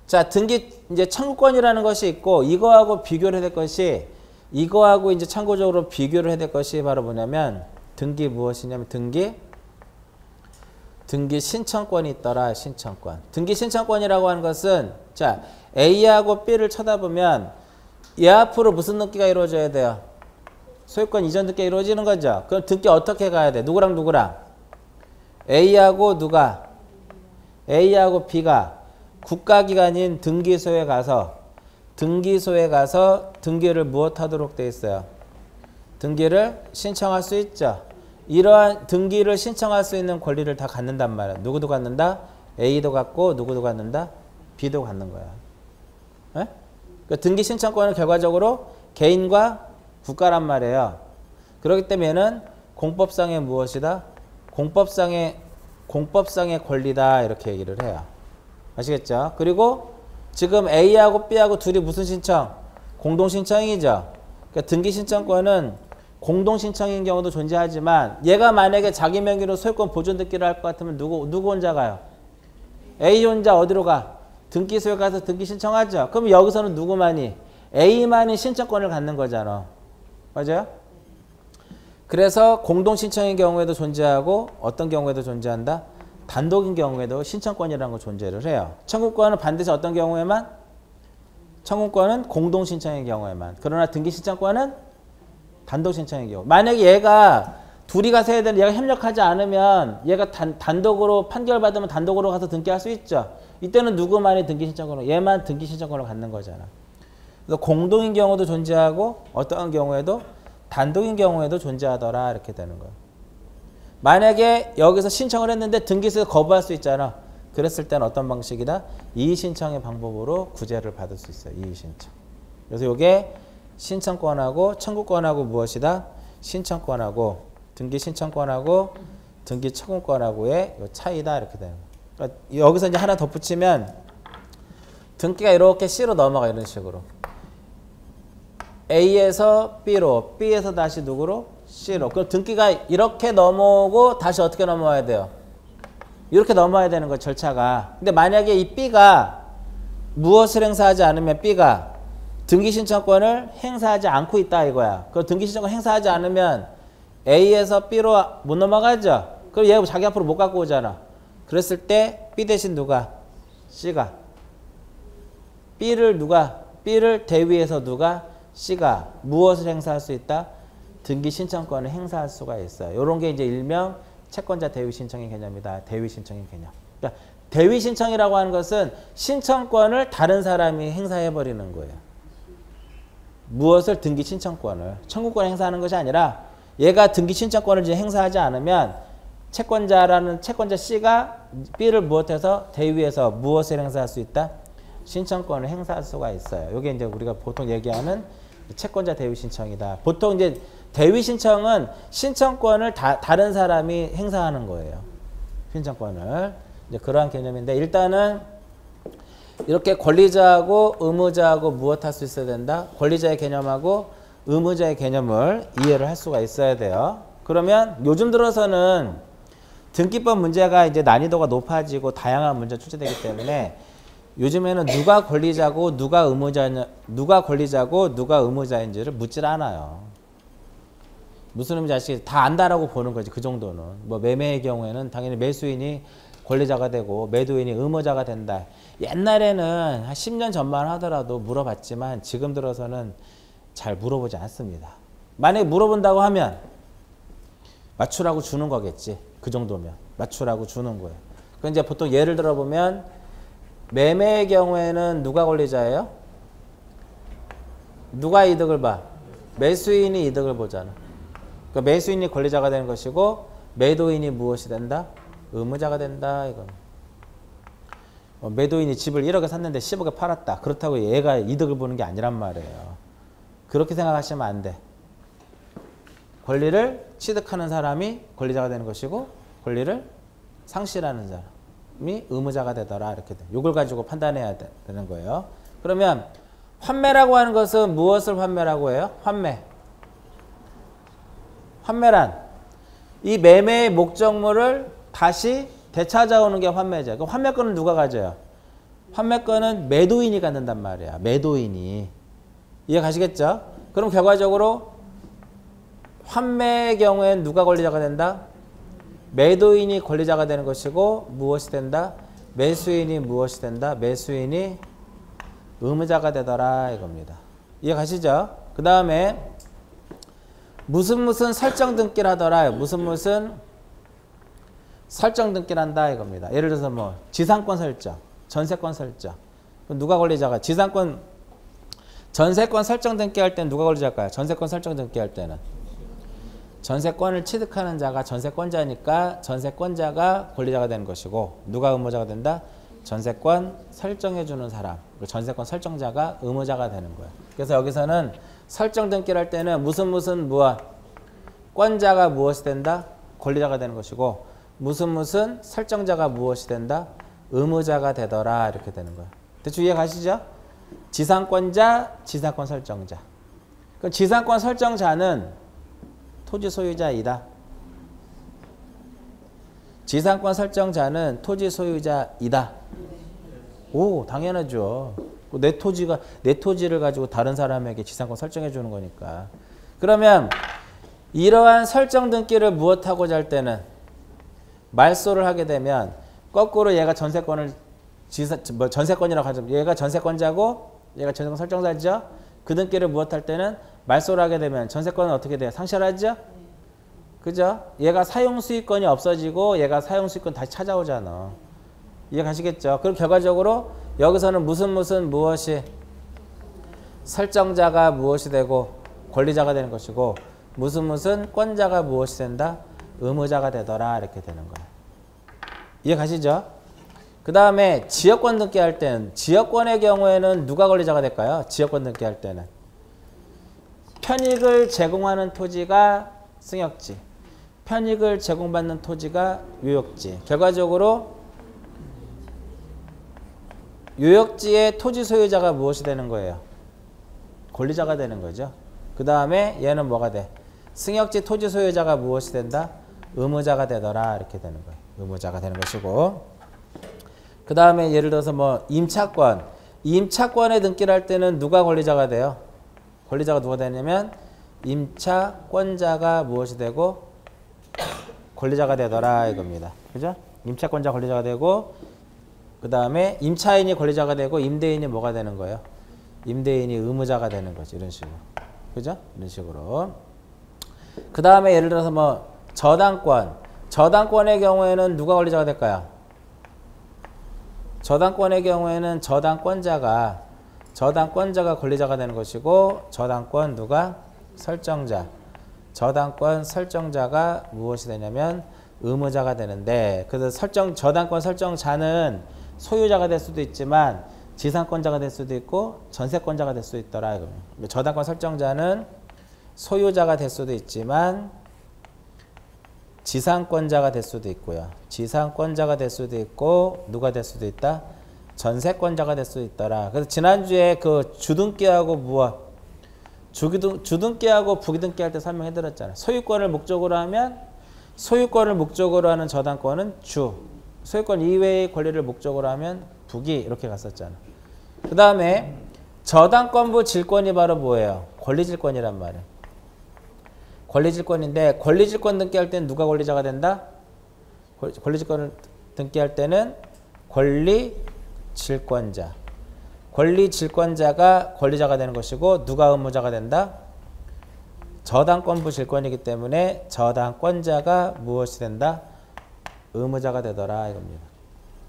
자, 등기 이제 청구권이라는 것이 있고 이거하고 비교를 해야 될 것이 이거하고 이제 참고적으로 비교를 해야 될 것이 바로 뭐냐면 등기 무엇이냐면 등기 신청권이 있더라. 신청권. 등기 신청권이라고 하는 것은 자, A하고 B를 쳐다보면 얘 앞으로 무슨 등기가 이루어져야 돼요? 소유권 이전 등기가 이루어지는 거죠. 그럼 등기 어떻게 가야 돼? 누구랑 누구랑? A하고 누가? A하고 B가 국가기관인 등기소에 가서 등기를 무엇하도록 돼 있어요? 등기를 신청할 수 있죠. 이러한 등기를 신청할 수 있는 권리를 다 갖는단 말이야. 누구도 갖는다? A도 갖고 누구도 갖는다? B도 갖는 거야. 에? 그러니까 등기 신청권은 결과적으로 개인과 국가란 말이에요. 그렇기 때문에 얘는 공법상의 무엇이다? 공법상의 권리다 이렇게 얘기를 해요. 아시겠죠? 그리고 지금 A하고 B하고 둘이 무슨 신청? 공동 신청이죠. 그러니까 등기 신청권은 공동 신청인 경우도 존재하지만 얘가 만약에 자기 명의로 소유권 보존 등기를 할 것 같으면 누구 혼자 가요? A 혼자 어디로 가? 등기소에 가서 등기 신청하죠. 그럼 여기서는 누구만이? A만이 신청권을 갖는 거잖아. 맞아요? 그래서 공동 신청인 경우에도 존재하고 어떤 경우에도 존재한다? 단독인 경우에도 신청권이라는 거 존재를 해요. 청구권은 반드시 어떤 경우에만? 청구권은 공동 신청인 경우에만. 그러나 등기 신청권은 단독 신청인 경우. 만약에 얘가 둘이 가서 해야 되는 얘가 협력하지 않으면 얘가 단독으로 판결받으면 단독으로 가서 등기할 수 있죠. 이때는 누구만이 등기 신청권을 얘만 등기 신청권을 갖는 거잖아. 그래서 공동인 경우도 존재하고 어떠한 경우에도 단독인 경우에도 존재하더라 이렇게 되는 거예요. 만약에 여기서 신청을 했는데 등기소에서 거부할 수 있잖아. 그랬을 때는 어떤 방식이다? 이의신청의 방법으로 구제를 받을 수 있어요. 이의신청. 그래서 이게 신청권하고 청구권하고 무엇이다? 신청권하고 등기 신청권하고 등기 청구권하고의 차이다 이렇게 되는 거예요. 그러니까 여기서 이제 하나 덧붙이면 등기가 이렇게 C로 넘어가 이런 식으로. A에서 B로, B에서 다시 누구로? C로. 그럼 등기가 이렇게 넘어오고 다시 어떻게 넘어와야 돼요? 이렇게 넘어와야 되는 거 절차가. 근데 만약에 이 B가 무엇을 행사하지 않으면 B가 등기 신청권을 행사하지 않고 있다 이거야. 그럼 등기 신청권 행사하지 않으면 A에서 B로 못 넘어가죠. 그럼 얘가 자기 앞으로 못 갖고 오잖아. 그랬을 때 B 대신 누가? C가. B를 대위해서 누가? C가 무엇을 행사할 수 있다? 등기 신청권을 행사할 수가 있어요. 이런 게 이제 일명 채권자 대위 신청의 개념이다. 대위 신청의 개념. 그러니까 대위 신청이라고 하는 것은 신청권을 다른 사람이 행사해 버리는 거예요. 무엇을? 등기 신청권을. 청구권을 행사하는 것이 아니라 얘가 등기 신청권을 이제 행사하지 않으면 채권자 C가 B를 무엇해서 대위해서 무엇을 행사할 수 있다? 신청권을 행사할 수가 있어요. 이게 이제 우리가 보통 얘기하는 채권자 대위 신청이다. 보통 이제 대위 신청은 신청권을 다른 사람이 행사하는 거예요. 신청권을. 이제 그러한 개념인데 일단은 이렇게 권리자하고 의무자하고 무엇 할 수 있어야 된다? 권리자의 개념하고 의무자의 개념을 이해를 할 수가 있어야 돼요. 그러면 요즘 들어서는 등기법 문제가 이제 난이도가 높아지고 다양한 문제가 출제되기 때문에 요즘에는 누가 권리자고 누가 의무자인지를 묻질 않아요. 무슨 의미인지 아시겠죠? 다 안다라고 보는 거지. 그 정도는. 뭐 매매의 경우에는 당연히 매수인이 권리자가 되고 매도인이 의무자가 된다. 옛날에는 한 10년 전만 하더라도 물어봤지만 지금 들어서는 잘 물어보지 않습니다. 만약에 물어본다고 하면 맞추라고 주는 거겠지. 그 정도면 맞추라고 주는 거예요. 그 이제 보통 예를 들어보면 매매의 경우에는 누가 권리자예요? 누가 이득을 봐? 매수인이 이득을 보잖아. 그러니까 매수인이 권리자가 되는 것이고 매도인이 무엇이 된다? 의무자가 된다. 이건. 매도인이 집을 1억에 샀는데 10억에 팔았다. 그렇다고 얘가 이득을 보는 게 아니란 말이에요. 그렇게 생각하시면 안 돼. 권리를 취득하는 사람이 권리자가 되는 것이고 권리를 상실하는 사람이 의무자가 되더라. 이렇게 돼. 이걸 가지고 판단해야 되는 거예요. 그러면 환매라고 하는 것은 무엇을 환매라고 해요? 환매란 이 매매의 목적물을 다시 되찾아오는 게 환매죠. 그럼 환매권은 누가 가져요? 환매권은 매도인이 갖는단 말이야. 매도인이. 이해 가시겠죠? 그럼 결과적으로 환매의 경우에는 누가 권리자가 된다? 매도인이 권리자가 되는 것이고 무엇이 된다? 매수인이 무엇이 된다? 매수인이 의무자가 되더라 이겁니다. 이해 가시죠? 그 다음에 무슨 설정 등기를 하더라. 무슨 설정 등기를 한다 이겁니다. 예를 들어서 뭐 지상권 설정, 전세권 설정. 누가 권리자가? 전세권 설정 등기할 때는 누가 권리자일까요? 전세권 설정 등기할 때는 전세권을 취득하는 자가 전세권자니까 전세권자가 권리자가 되는 것이고 누가 의무자가 된다? 전세권 설정해주는 사람, 전세권 설정자가 의무자가 되는 거예요. 그래서 여기서는 설정 등기를 할 때는 무슨 무엇 권자가 무엇이 된다? 권리자가 되는 것이고 무슨 설정자가 무엇이 된다? 의무자가 되더라 이렇게 되는 거예요. 대충 이해 가시죠? 지상권자, 지상권 설정자. 그 지상권 설정자는 토지 소유자이다. 지상권 설정자는 토지 소유자이다. 오, 당연하죠. 내 토지를 가지고 다른 사람에게 지상권 설정해 주는 거니까. 그러면 이러한 설정 등기를 무엇하고자 할 때는 말소를 하게 되면 거꾸로 얘가 전세권을 전세권이라고 하죠. 얘가 전세권자고 얘가 전세권 설정자죠. 그 등기를 무엇할 때는 말소를 하게 되면 전세권은 어떻게 돼요? 상실하죠? 그죠? 얘가 사용수익권이 없어지고 얘가 사용수익권 다시 찾아오잖아. 이해 가시겠죠? 그럼 결과적으로 여기서는 무엇이 설정자가 무엇이 되고 권리자가 되는 것이고 무슨 권자가 무엇이 된다? 의무자가 되더라. 이렇게 되는 거예요. 이해 가시죠? 그 다음에 지역권 등기할 때는 지역권의 경우에는 누가 권리자가 될까요? 지역권 등기할 때는 편익을 제공하는 토지가 승역지, 편익을 제공받는 토지가 유역지. 결과적으로 유역지의 토지 소유자가 무엇이 되는 거예요? 권리자가 되는 거죠. 그 다음에 얘는 뭐가 돼? 승역지 토지 소유자가 무엇이 된다? 의무자가 되더라. 이렇게 되는 거예요. 의무자가 되는 것이고, 그 다음에 예를 들어서 뭐 임차권, 임차권에 등기를 할 때는 누가 권리자가 돼요? 권리자가 누가 되냐면 임차권자가 무엇이 되고 권리자가 되더라 이겁니다. 그죠? 임차권자 권리자가 되고, 그 다음에 임차인이 권리자가 되고 임대인이 뭐가 되는 거예요? 임대인이 의무자가 되는 거죠. 이런 식으로. 그죠? 이런 식으로. 그 다음에 예를 들어서 뭐 저당권, 저당권의 경우에는 누가 권리자가 될까요? 저당권의 경우에는 저당권자가 권리자가 되는 것이고, 저당권 누가? 설정자. 저당권 설정자가 무엇이 되냐면 의무자가 되는데, 그래서 저당권 설정자는 소유자가 될 수도 있지만 지상권자가 될 수도 있고 전세권자가 될 수도 있더라. 저당권 설정자는 소유자가 될 수도 있지만 지상권자가 될 수도 있고요. 지상권자가 될 수도 있고 누가 될 수도 있다? 전세권자가 될 수도 있더라. 그래서 지난주에 그 주등기하고 주등기하고 부기등기 할 때 설명해 드렸잖아요. 소유권을 목적으로 하면 소유권을 목적으로 하는 저당권은 주, 소유권 이외의 권리를 목적으로 하면 부기, 이렇게 갔었잖아. 그 다음에 저당권부 질권이 바로 뭐예요? 권리질권이란 말이에요. 권리질권인데, 권리질권 등기할 때는 누가 권리자가 된다? 권리질권을 등기할 때는 권리질권자. 권리질권자가 권리자가 되는 것이고 누가 의무자가 된다? 저당권부 질권이기 때문에 저당권자가 무엇이 된다? 의무자가 되더라 이겁니다.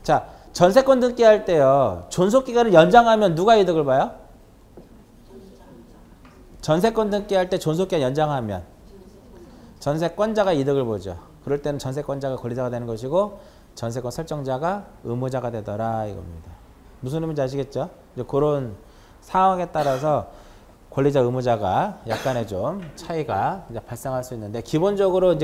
자, 전세권 등기할 때요. 존속기간을 연장하면 누가 이득을 봐요? 전세권 등기할 때 존속기간 연장하면 전세권자가 이득을 보죠. 그럴 때는 전세권자가 권리자가 되는 것이고 전세권 설정자가 의무자가 되더라 이겁니다. 무슨 의미인지 아시겠죠? 이제 그런 상황에 따라서 권리자 의무자가 약간의 좀 차이가 이제 발생할 수 있는데, 기본적으로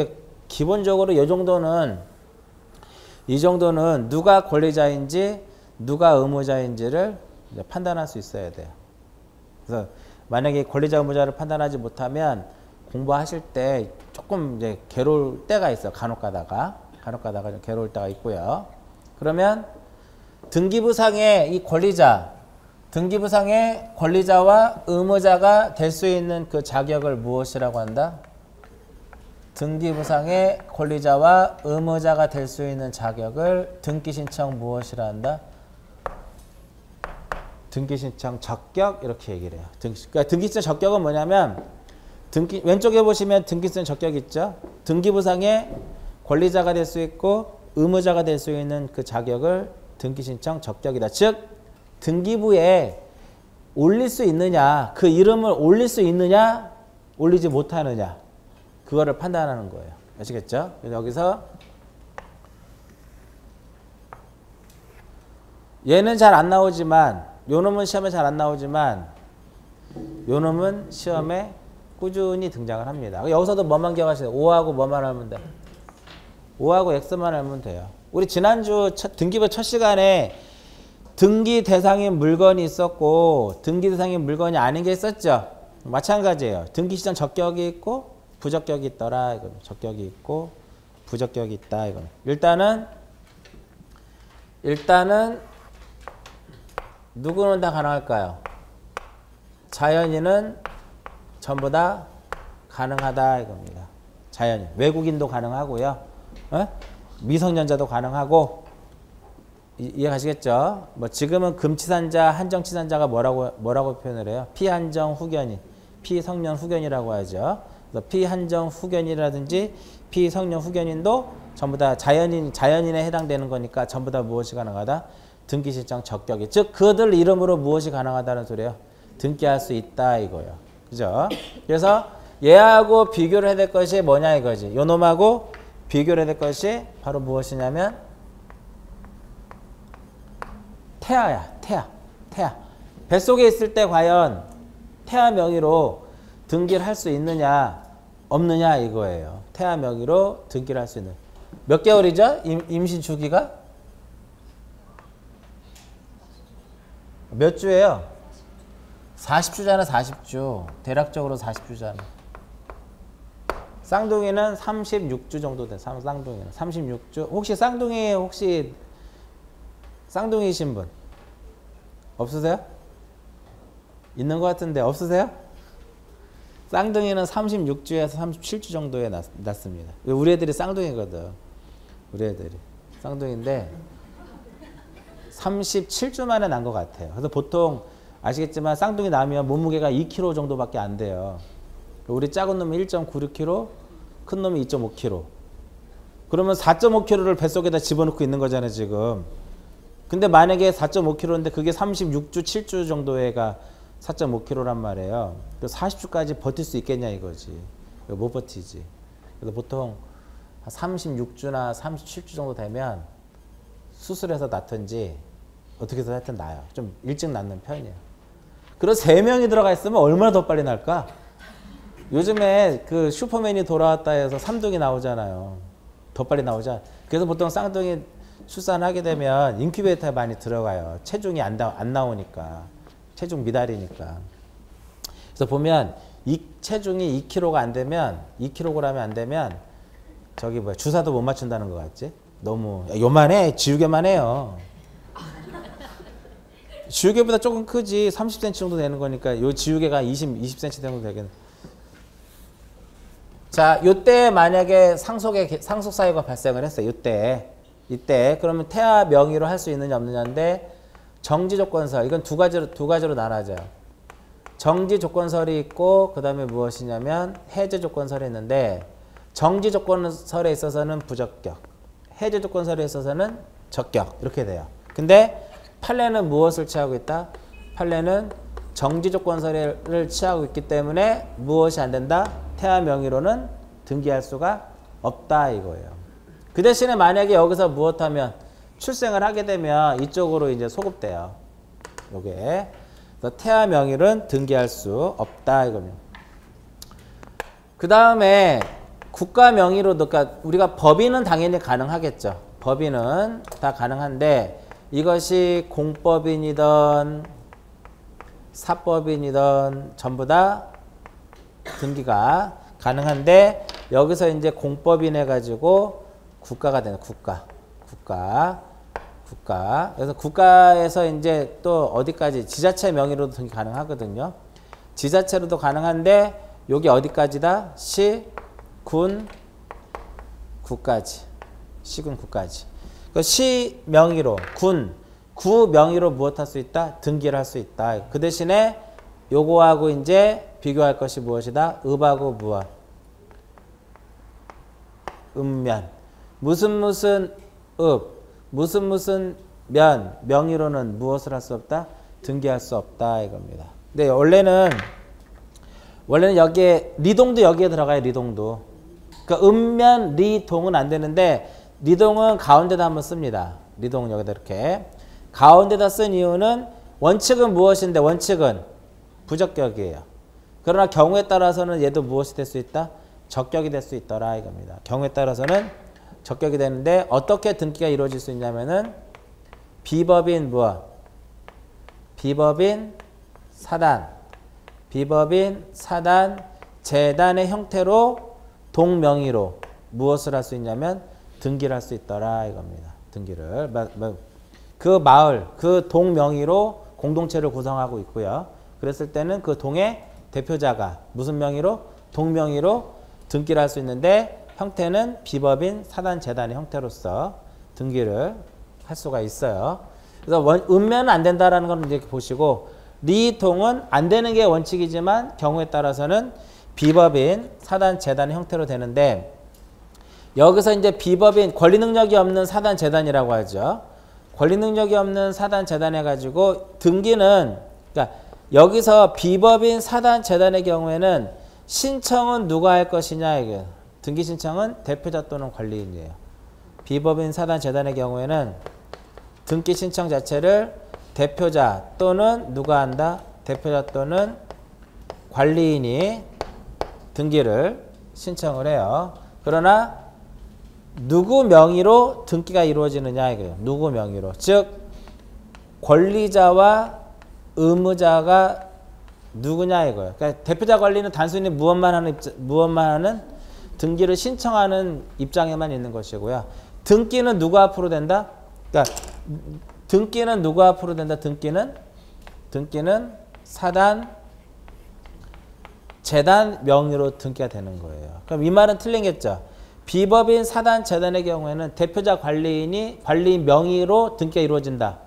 이 정도는 누가 권리자인지 누가 의무자인지를 이제 판단할 수 있어야 돼요. 그래서 만약에 권리자 의무자를 판단하지 못하면 공부하실 때 조금 이제 괴로울 때가 있어요. 간혹 가다가 좀 괴로울 때가 있고요. 그러면 등기부상의 이 등기부상의 권리자와 의무자가 될 수 있는 그 자격을 무엇이라고 한다? 등기부상의 권리자와 의무자가 될 수 있는 자격을 등기신청 무엇이라 한다? 등기신청 적격, 이렇게 얘기를 해요. 그러니까 등기신청 적격은 뭐냐면 왼쪽에 보시면 등기신청 적격 있죠? 등기부상의 권리자가 될 수 있고 의무자가 될 수 있는 그 자격을 등기신청 적격이다. 즉 등기부에 올릴 수 있느냐, 그 이름을 올릴 수 있느냐 올리지 못하느냐, 그거를 판단하는 거예요. 아시겠죠? 그래서 여기서 얘는 잘 안 나오지만, 요 놈은 시험에 잘 안 나오지만 요 놈은 시험에 꾸준히 등장을 합니다. 여기서도 뭐만 기억하세요? 5하고 뭐만 알면 돼? 5하고 X만 알면 돼요. 우리 지난주 등기부 첫 시간에 등기 대상인 물건이 있었고 등기 대상인 물건이 아닌 게 있었죠. 마찬가지예요. 등기 시장 적격이 있고 부적격이 있더라. 이거 적격이 있고 부적격이 있다. 이거 일단은 누구는 다 가능할까요? 자연인은 전부 다 가능하다 이겁니다. 자연인. 외국인도 가능하고요. 미성년자도 가능하고 이해가시겠죠? 뭐 지금은 금치산자, 한정치산자가 뭐라고 표현을 해요? 피한정 후견인, 피성년 후견이라고 하죠. 그래서 피한정 후견이라든지 피성년 후견인도 전부 다 자연인에 해당되는 거니까 전부 다 무엇이 가능하다? 등기 신청 적격이. 즉 그들 이름으로 무엇이 가능하다는 소리예요. 등기할 수 있다 이거예요. 그죠? 그래서 얘하고 비교를 해야 될 것이 뭐냐 이거지. 요 놈하고 비교를 해야 될 것이 바로 무엇이냐면 태아야. 태아. 뱃속에 있을 때 과연 태아 명의로 등기를 할 수 있느냐 없느냐 이거예요. 태아 명의로 등기를 할 수 있는. 몇 개월이죠? 임신 주기가? 몇 주예요? 40주잖아. 40주. 대략적으로 40주잖아. 쌍둥이는 36주 정도 돼. 쌍둥이는 36주. 혹시 쌍둥이이신 분 없으세요? 있는 것 같은데 없으세요? 쌍둥이는 36주에서 37주 정도에 낳습니다. 우리 애들이 쌍둥이거든. 우리 애들이 쌍둥이인데 37주 만에 난 것 같아요. 그래서 보통 아시겠지만 쌍둥이 나면 몸무게가 2kg 정도밖에 안 돼요. 우리 작은 놈이 1.96kg, 큰 놈이 2.5kg. 그러면 4.5kg를 뱃속에다 집어넣고 있는 거잖아요, 지금. 근데 만약에 4.5kg인데 그게 36주, 7주 정도에가 4.5kg란 말이에요. 40주까지 버틸 수 있겠냐 이거지. 못 버티지. 그래서 보통 36주나 37주 정도 되면 수술해서 낳든지 어떻게 해서 하여튼 낳아요. 좀 일찍 낳는 편이에요. 그래서 3명이 들어가 있으면 얼마나 더 빨리 날까? 요즘에 그 슈퍼맨이 돌아왔다 해서 3둥이 나오잖아요. 더 빨리 나오잖아. 그래서 보통 쌍둥이 출산하게 되면 인큐베이터에 많이 들어가요. 체중이 안 나오니까. 체중 미달이니까. 그래서 보면 이 체중이 2kg가 안 되면 2kg이 안 되면 저기 뭐야 주사도 못 맞춘다는 거 같지? 너무 요만해. 지우개만 해요. 지우개보다 조금 크지. 30cm 정도 되는 거니까 요 지우개가 20cm 정도 되겠네. 자, 요때 만약에 상속 사유가 발생을 했어요. 이때 그러면 태아 명의로 할 수 있느냐 없느냐인데 정지 조건설 이건 두 가지로 나눠져요. 정지 조건설이 있고 그다음에 무엇이냐면 해제 조건설이 있는데 정지 조건설에 있어서는 부적격, 해제 조건설에 있어서는 적격 이렇게 돼요. 근데 판례는 무엇을 취하고 있다? 판례는 정지 조건설을 취하고 있기 때문에 무엇이 안 된다? 태아 명의로는 등기할 수가 없다 이거예요. 그 대신에 만약에 여기서 무엇하면 출생을 하게 되면 이쪽으로 이제 소급돼요. 요게. 그래서 태아 명의로는 등기할 수 없다 이겁니다. 그 다음에 국가 명의로도 그러니까 우리가 법인은 당연히 가능하겠죠. 법인은 다 가능한데 이것이 공법인이든 사법인이든 전부 다 등기가 가능한데 여기서 이제 공법인 해가지고 국가가 되는 국가. 그래서 국가에서 이제 또 어디까지 지자체 명의로도 등기 가능하거든요. 지자체로도 가능한데 여기 어디까지다? 시, 군, 구까지. 시군 구까지. 그 시 명의로 구 명의로 무엇 할 수 있다? 등기를 할 수 있다. 그 대신에 요거하고 이제 비교할 것이 무엇이다? 읍하고 무엇? 읍면. 무슨 읍, 무슨 면, 명의로는 무엇을 할 수 없다? 등기할 수 없다 이겁니다. 근데 원래는 여기에 리동도 여기에 들어가요. 리동도. 그러니까 읍면 리동은 안 되는데 리동은 가운데다 한번 씁니다. 리동은 여기다 이렇게 가운데다 쓴 이유는 원칙은 무엇인데 원칙은 부적격이에요. 그러나 경우에 따라서는 얘도 무엇이 될 수 있다? 적격이 될 수 있더라 이겁니다. 경우에 따라서는 적격이 되는데 어떻게 등기가 이루어질 수 있냐면은 비법인 무엇? 비법인 사단, 재단의 형태로 동명의로 무엇을 할 수 있냐면 등기를 할 수 있더라 이겁니다. 등기를. 그 마을, 그 동명의로 공동체를 구성하고 있고요. 그랬을 때는 그 동의 대표자가 무슨 명의로? 동명의로 등기를 할 수 있는데 형태는 비법인 사단재단의 형태로서 등기를 할 수가 있어요. 그래서 읍면은 안 된다라는 건 이렇게 보시고 리통은 안 되는 게 원칙이지만 경우에 따라서는 비법인 사단재단의 형태로 되는데 여기서 이제 비법인 권리 능력이 없는 사단재단이라고 하죠. 권리 능력이 없는 사단재단 해가지고 등기는 그러니까 여기서 비법인 사단재단의 경우에는 신청은 누가 할 것이냐 이게 등기 신청은 대표자 또는 관리인이에요. 비법인 사단재단의 경우에는 등기 신청 자체를 대표자 또는 누가 한다? 대표자 또는 관리인이 등기를 신청을 해요. 그러나 누구 명의로 등기가 이루어지느냐 이거예요. 누구 명의로. 즉 권리자와 의무자가 누구냐 이거예요. 그러니까 대표자 관리는 단순히 무엇만 하는 등기를 신청하는 입장에만 있는 것이고요. 등기는 누구 앞으로 된다? 그러니까 등기는 누구 앞으로 된다? 등기는 사단 재단 명의로 등기가 되는 거예요. 그럼 이 말은 틀린겠죠. 비법인 사단 재단의 경우에는 대표자 관리인이 관리인 명의로 등기가 이루어진다.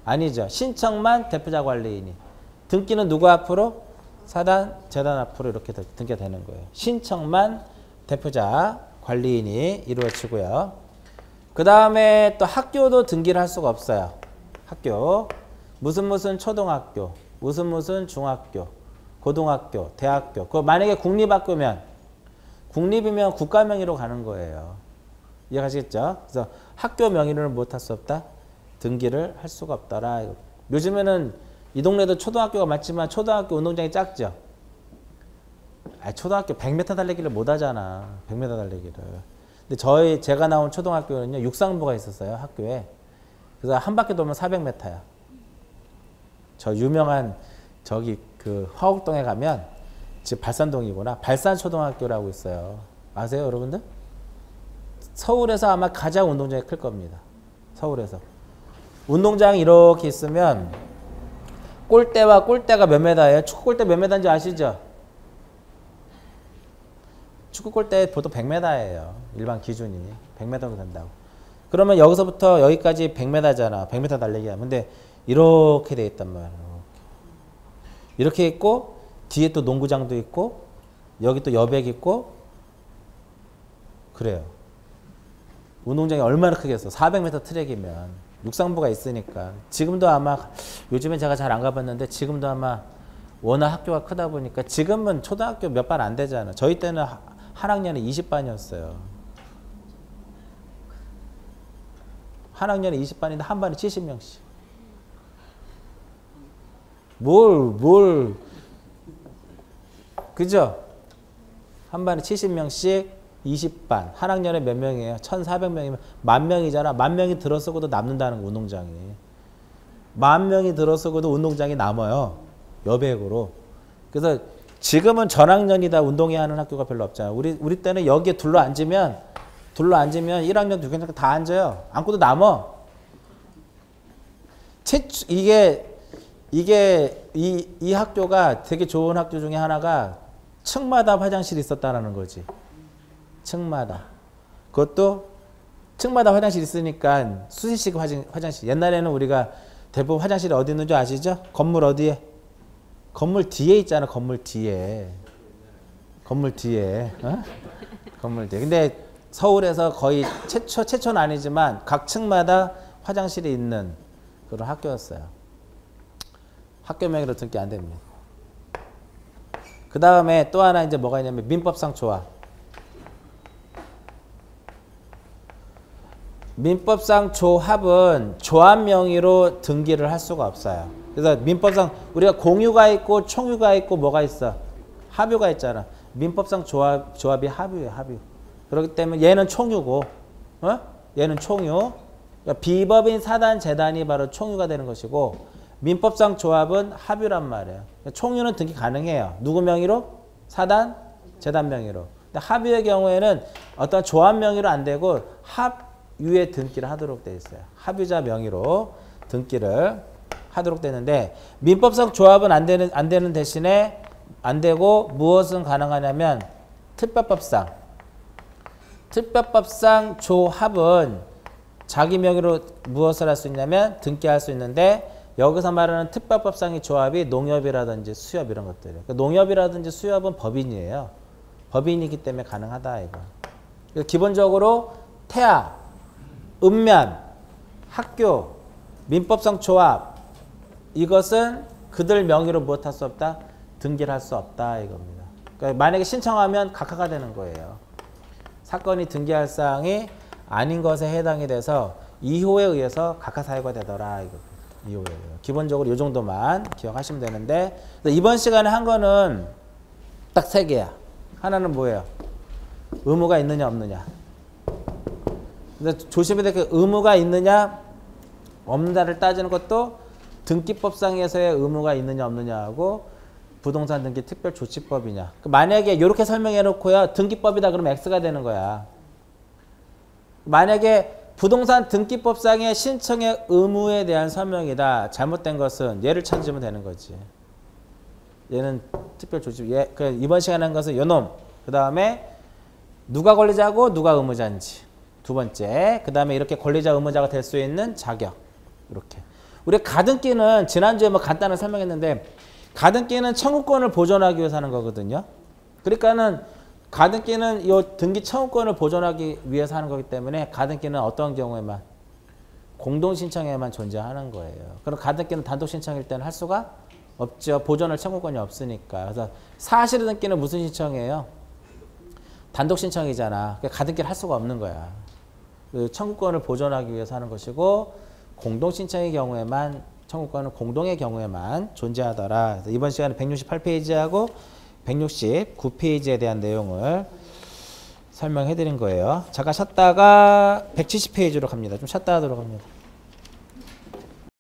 아니죠. 신청만 대표자 관리인이. 등기는 누구 앞으로? 사단 재단 앞으로 이렇게 등기가 되는 거예요. 신청만 대표자 관리인이 이루어지고요. 그 다음에 또 학교도 등기를 할 수가 없어요. 학교. 무슨 초등학교, 무슨 중학교, 고등학교, 대학교. 그 만약에 국립학교면 국립이면 국가 명의로 가는 거예요. 이해가시겠죠? 그래서 학교 명의로는 못할 수 없다. 등기를 할 수가 없더라. 요즘에는 이 동네도 초등학교가 많지만 초등학교 운동장이 작죠. 초등학교 100m 달리기를 못 하잖아. 100m 달리기를. 근데 제가 나온 초등학교는요, 육상부가 있었어요, 학교에. 그래서 한 바퀴 돌면 400m야. 저 유명한 저기 그 화곡동에 가면 지금 발산동이구나. 발산초등학교라고 있어요. 아세요, 여러분들? 서울에서 아마 가장 운동장이 클 겁니다. 서울에서. 운동장이 이렇게 있으면 골대와 골대가 몇 메다예요? 축구 골대 몇 메다인지 아시죠? 축구 골대 보통 100m예요. 일반 기준이. 100m 정도 된다고. 그러면 여기서부터 여기까지 100m잖아. 100m 달리기 하면. 근데 이렇게 돼 있단 말이에요. 이렇게 있고 뒤에 또 농구장도 있고 여기 또 여백 있고 그래요. 운동장이 얼마나 크겠어. 400m 트랙이면. 육상부가 있으니까. 지금도 아마 요즘엔 제가 잘 안 가봤는데 지금도 아마 워낙 학교가 크다 보니까 지금은 초등학교 몇 반 안 되잖아. 저희 때는 한 학년에 20반이었어요. 한 학년에 20반인데 한 반에 70명씩. 그죠? 한 반에 70명씩 20반. 한 학년에 몇 명이에요? 1,400명이면 10,000명이잖아. 10,000명이 들어서고도 남는다는 거, 운동장이. 10,000명이 들어서고도 운동장이 남아요. 여백으로. 그래서 지금은 전학년이다 운동회 하는 학교가 별로 없잖아요. 우리 때는 여기에 둘러 앉으면 1학년, 6학년 다 앉아요. 앉고도 남아. 이 학교가 되게 좋은 학교 중에 하나가 층마다 화장실이 있었다는 거지. 층마다. 그것도 층마다 화장실이 있으니까 수시식 화장실. 옛날에는 우리가 대부분 화장실이 어디 있는 줄 아시죠? 건물 어디에? 건물 뒤에 있잖아. 건물 뒤에. 건물 뒤에. 어? 건물 뒤에. 근데 서울에서 거의 최초는 아니지만 각 층마다 화장실이 있는 그런 학교였어요. 학교 명의로 등기 안 됩니다. 그 다음에 또 하나 이제 뭐가 있냐면 민법상 조합. 민법상 조합은 조합 명의로 등기를 할 수가 없어요. 그래서 민법상 우리가 공유가 있고 총유가 있고 뭐가 있어? 합유가 있잖아. 민법상 조합이 합유예요. 합유. 그렇기 때문에 얘는 총유고 얘는 총유. 그러니까 비법인 사단 재단이 바로 총유가 되는 것이고 민법상 조합은 합유란 말이에요. 총유는 등기 가능해요. 누구 명의로? 사단 재단 명의로. 합유의 경우에는 어떤 조합 명의로 안 되고 합유의 등기를 하도록 되어 있어요. 합유자 명의로 등기를 하도록 되는데 민법상 조합은 안 되는 대신에 안 되고 무엇은 가능하냐면 특별법상 조합은 자기 명의로 무엇을 할 수 있냐면 등기할 수 있는데 여기서 말하는 특별법상의 조합이 농협이라든지 수협 이런 것들이에요. 그러니까 농협이라든지 수협은 법인이에요. 법인이기 때문에 가능하다 이거. 기본적으로 태아, 읍면, 학교, 민법상 조합 이것은 그들 명의로 무엇 할 수 없다? 등기를 할 수 없다 이겁니다. 그러니까 만약에 신청하면 각하가 되는 거예요. 사건이 등기할 사항이 아닌 것에 해당이 돼서 2호에 의해서 각하사유가 되더라 이거. 2호에 기본적으로 이 정도만 기억하시면 되는데 이번 시간에 한 거는 딱 3개야. 하나는 뭐예요? 의무가 있느냐 없느냐. 근데 조심해야 될 게 의무가 있느냐 없느냐를 따지는 것도 등기법상에서의 의무가 있느냐 없느냐하고 부동산 등기 특별조치법이냐. 만약에 이렇게 설명해 놓고요. 등기법이다 그러면 X가 되는 거야. 만약에 부동산 등기법상의 신청의 의무에 대한 설명이다. 잘못된 것은 얘를 찾으면 되는 거지. 얘는 특별조치. 이번 시간에 한 것은 요놈. 그 다음에 누가 권리자고 누가 의무자인지. 두 번째. 그 다음에 이렇게 권리자 의무자가 될 수 있는 자격. 이렇게. 우리 가등기는 지난주에 뭐 간단히 설명했는데 가등기는 청구권을 보존하기 위해서 하는 거거든요. 그러니까는 가등기는 이 등기 청구권을 보존하기 위해서 하는 거기 때문에 가등기는 어떤 경우에만 공동신청에만 존재하는 거예요. 그럼 가등기는 단독신청일 때는 할 수가 없죠. 보존할 청구권이 없으니까. 그래서 사실의 등기는 무슨 신청이에요? 단독신청이잖아. 가등기를 할 수가 없는 거야. 그 청구권을 보존하기 위해서 하는 것이고 공동신청의 경우에만 청구권은 공동의 경우에만 존재하더라. 그래서 이번 시간에 168페이지하고 169페이지에 대한 내용을 설명해 드린 거예요. 잠깐 쉬었다가 170페이지로 갑니다. 좀 쉬었다 하도록 합니다.